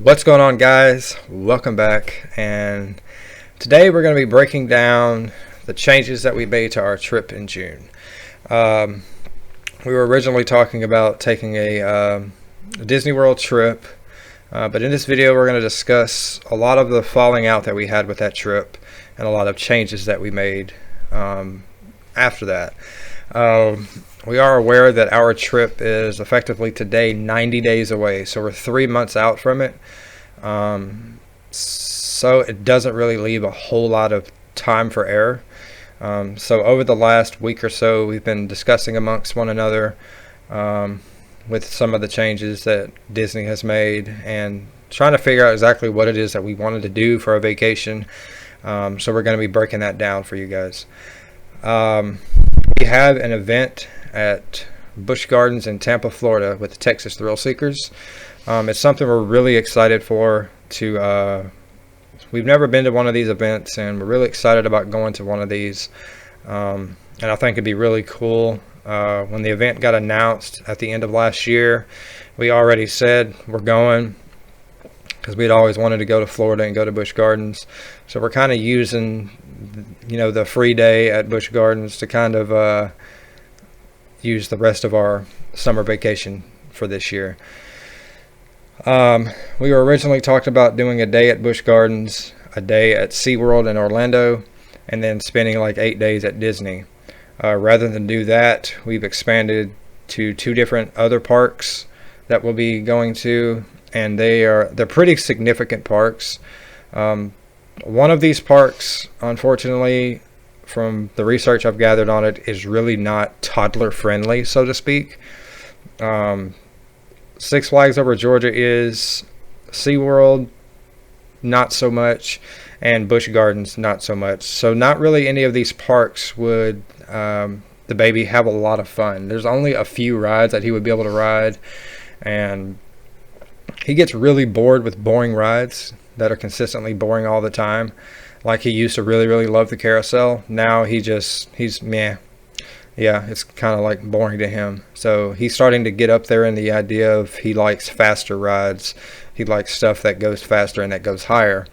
What's going on, guys? Welcome back, and today we're going to be breaking down the changes that we made to our trip in June. We were originally talking about taking a Disney World trip, but in this video we're going to discuss a lot of the falling out that we had with that trip and a lot of changes that we made after that. We are aware that our trip is effectively today 90 days away, so we're 3 months out from it. So it doesn't really leave a whole lot of time for error. So over the last week or so, we've been discussing amongst one another with some of the changes that Disney has made and trying to figure out exactly what it is that we wanted to do for our vacation. So we're going to be breaking that down for you guys. We have an event at Busch Gardens in Tampa, Florida with the Texas Thrill Seekers. It's something we're really excited for. We've never been to one of these events, and we're really excited about going to one of these. And I think it'd be really cool. When the event got announced at the end of last year, we already said we're going because we'd always wanted to go to Florida and go to Busch Gardens. So we're kind of using, the free day at Busch Gardens to kind of use the rest of our summer vacation for this year. We were originally talked about doing a day at Busch Gardens, a day at SeaWorld in Orlando, and then spending like 8 days at Disney. Rather than do that, we've expanded to 2 different other parks that we'll be going to, and they're pretty significant parks. One of these parks, unfortunately, from the research I've gathered on it, is really not toddler friendly, so to speak. Six Flags Over Georgia is, SeaWorld not so much, and Busch Gardens not so much. So not really any of these parks would the baby have a lot of fun. There's only a few rides that he would be able to ride, and he gets really bored with boring rides that are consistently boring all the time. Like he used to really love the carousel. Now he's meh. Yeah, it's kind of like boring to him. So he's starting to get up there in the idea of he likes faster rides. He likes stuff that goes faster and that goes higher.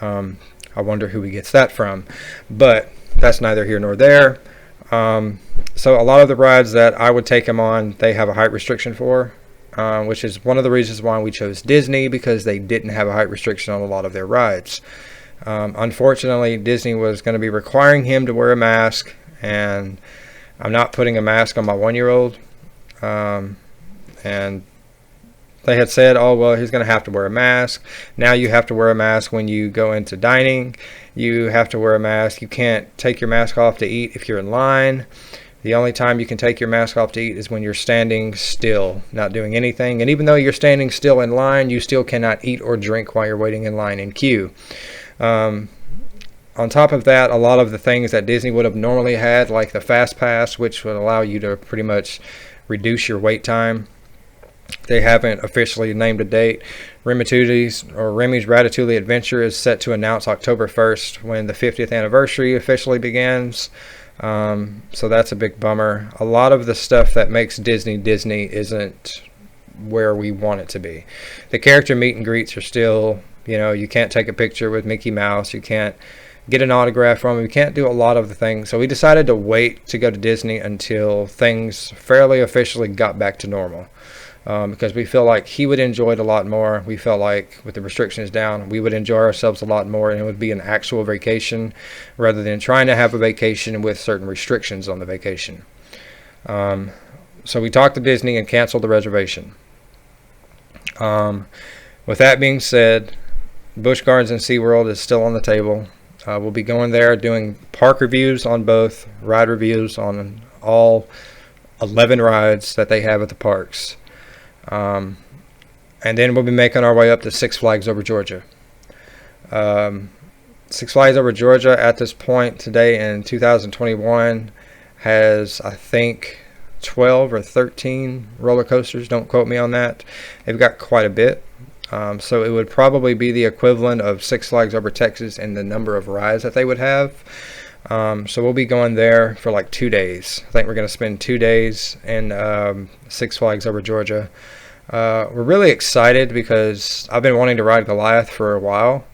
I wonder who he gets that from. But that's neither here nor there. So a lot of the rides that I would take him on, they have a height restriction for, which is one of the reasons why we chose Disney, because they didn't have a height restriction on a lot of their rides. Unfortunately, Disney was going to be requiring him to wear a mask, and I'm not putting a mask on my 1-year-old. And they had said, oh, well, he's going to have to wear a mask. Now you have to wear a mask when you go into dining. You have to wear a mask. You can't take your mask off to eat if you're in line. The only time you can take your mask off to eat is when you're standing still, not doing anything. And even though you're standing still in line, you still cannot eat or drink while you're waiting in line in queue. On top of that, a lot of the things that Disney would have normally had, like the Fast Pass, which would allow you to pretty much reduce your wait time, they haven't officially named a date. Remy's Ratatouille Adventure is set to announce October 1st when the 50th anniversary officially begins. So that's a big bummer. A lot of the stuff that makes Disney isn't where we want it to be. The character meet and greets are still, you can't take a picture with Mickey Mouse. You can't get an autograph from him. You can't do a lot of the things. So we decided to wait to go to Disney until things fairly officially got back to normal. Because we feel like he would enjoy it a lot more. We felt like with the restrictions down, we would enjoy ourselves a lot more, and it would be an actual vacation rather than trying to have a vacation with certain restrictions on the vacation. So we talked to Disney and canceled the reservation. With that being said, Busch Gardens and SeaWorld is still on the table. We'll be going there doing park reviews on both, ride reviews on all 11 rides that they have at the parks. And then we'll be making our way up to Six Flags Over Georgia. Six Flags Over Georgia at this point today in 2021 has, I think, 12 or 13 roller coasters. Don't quote me on that. They've got quite a bit. So it would probably be the equivalent of Six Flags Over Texas in the number of rides that they would have. So we'll be going there for like 2 days. I think we're going to spend 2 days in Six Flags Over Georgia. We're really excited because I've been wanting to ride Goliath for a while.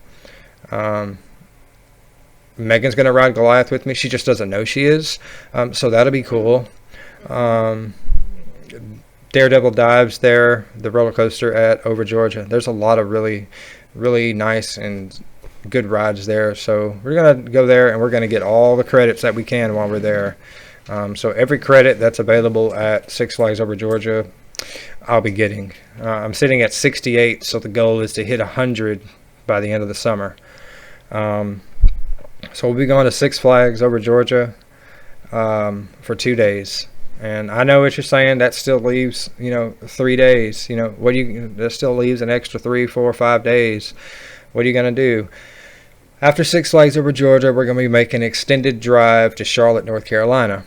Megan's going to ride Goliath with me. She just doesn't know she is. So that'll be cool. Daredevil Dives there, the roller coaster at Over Georgia. There's a lot of really, really nice and good rides there. So we're going to go there and we're going to get all the credits that we can while we're there. So every credit that's available at Six Flags Over Georgia, I'll be getting. I'm sitting at 68, so the goal is to hit 100 by the end of the summer. So we'll be going to Six Flags Over Georgia for 2 days. And I know what you're saying. That still leaves, 3 days. That still leaves an extra 3, 4, 5 days. What are you going to do? After Six Flags Over Georgia, we're going to be making an extended drive to Charlotte, North Carolina.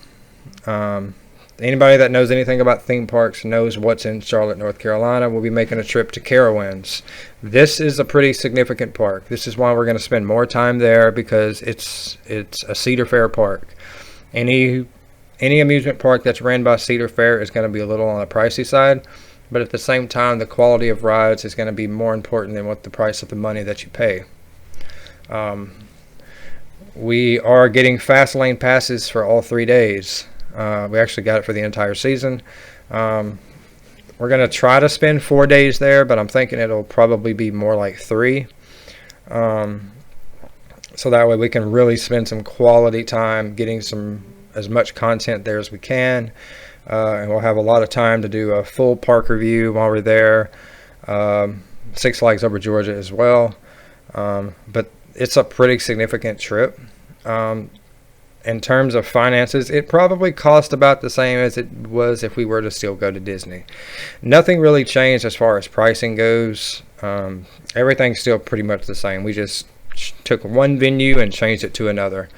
Anybody that knows anything about theme parks knows what's in Charlotte, North Carolina. We'll be making a trip to Carowinds. This is a pretty significant park. This is why we're going to spend more time there, because it's a Cedar Fair park. Any amusement park that's ran by Cedar Fair is going to be a little on the pricey side, but at the same time, the quality of rides is going to be more important than what the price of the money that you pay. We are getting fast lane passes for all 3 days. We actually got it for the entire season. We're going to try to spend 4 days there, but I'm thinking it'll probably be more like 3. So that way we can really spend some quality time getting as much content there as we can. And we'll have a lot of time to do a full park review while we're there. Six Flags Over Georgia as well. But it's a pretty significant trip. In terms of finances, it probably cost about the same as it was if we were to still go to Disney. Nothing really changed as far as pricing goes. Everything's still pretty much the same. We just took one venue and changed it to another.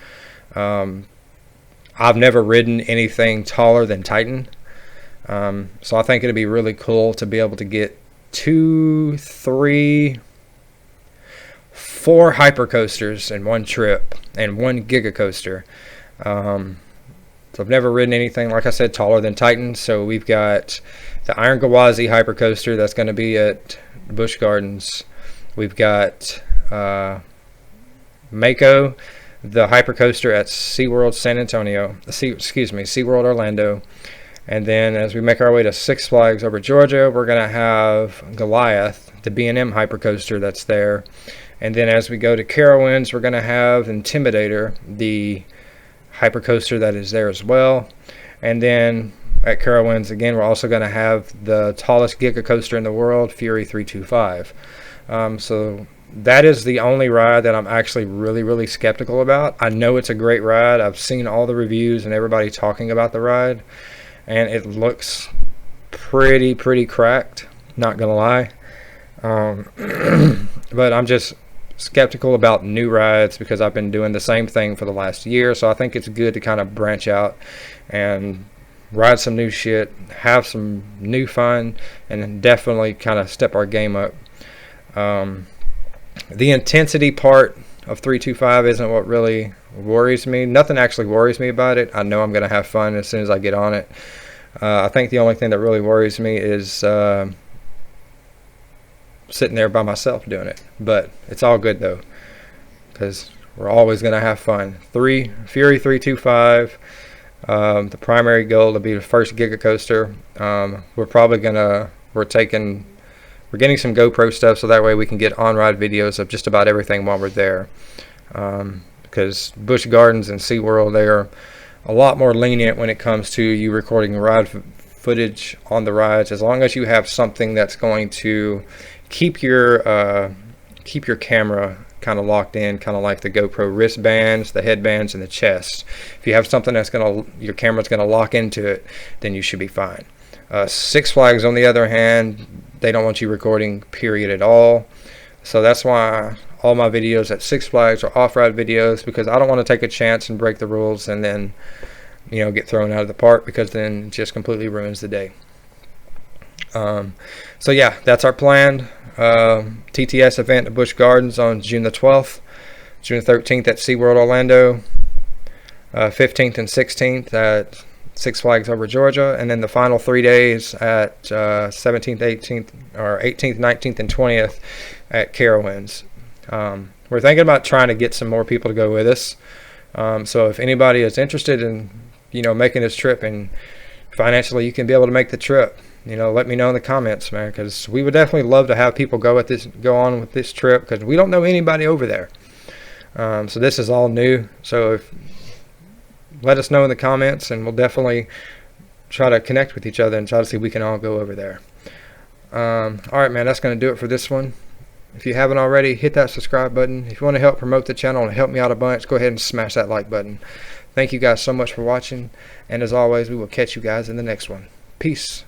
I've never ridden anything taller than Titan. So I think it'd be really cool to be able to get 2, 3, 4 hypercoasters in one trip and 1 giga coaster. So I've never ridden anything, like I said, taller than Titan. So we've got the Iron Gawazi hypercoaster that's going to be at Busch Gardens. We've got Mako, the hypercoaster at SeaWorld SeaWorld Orlando. And then as we make our way to Six Flags Over Georgia, we're going to have Goliath, the B&M hypercoaster that's there. And then as we go to Carowinds, we're going to have Intimidator, the hypercoaster that is there as well. And then at Carowinds, again, we're also going to have the tallest giga coaster in the world, Fury 325. So that is the only ride that I'm actually really, really skeptical about. I know it's a great ride. I've seen all the reviews and everybody talking about the ride, and it looks pretty cracked, not gonna lie. But I'm just skeptical about new rides because I've been doing the same thing for the last year. So I think it's good to kind of branch out and ride some new shit, have some new fun, and definitely kind of step our game up. The intensity part of 325 isn't what really worries me. Nothing actually worries me about it. I know I'm going to have fun as soon as I get on it. I think the only thing that really worries me is sitting there by myself doing it. But it's all good though, because we're always going to have fun. Fury 325. The primary goal to be the first giga coaster. We're getting some GoPro stuff so that way we can get on-ride videos of just about everything while we're there. Because Busch Gardens and SeaWorld, they're a lot more lenient when it comes to you recording ride footage on the rides, as long as you have something that's going to keep your camera kind of locked in, kind of like the GoPro wristbands, the headbands, and the chest. If you have something that's your camera's gonna lock into it, then you should be fine. Six Flags, on the other hand, they don't want you recording period at all. So that's why all my videos at Six Flags are off-ride videos, because I don't want to take a chance and break the rules and then get thrown out of the park, because then it just completely ruins the day. So yeah, that's our plan. TTS event at Busch Gardens on June the 12th, June 13th at SeaWorld Orlando, 15th and 16th at Six Flags Over Georgia, and then the final 3 days at 17th, 18th, or 18th, 19th, and 20th at Carowinds. We're thinking about trying to get some more people to go with us. So if anybody is interested in, making this trip, and financially you can be able to make the trip, let me know in the comments, man, because we would definitely love to have people go on with this trip, because we don't know anybody over there. So this is all new. So let us know in the comments, and we'll definitely try to connect with each other and try to see if we can all go over there. All right, man, that's going to do it for this one. If you haven't already, hit that subscribe button. If you want to help promote the channel and help me out a bunch, go ahead and smash that like button. Thank you guys so much for watching, and as always, we will catch you guys in the next one. Peace.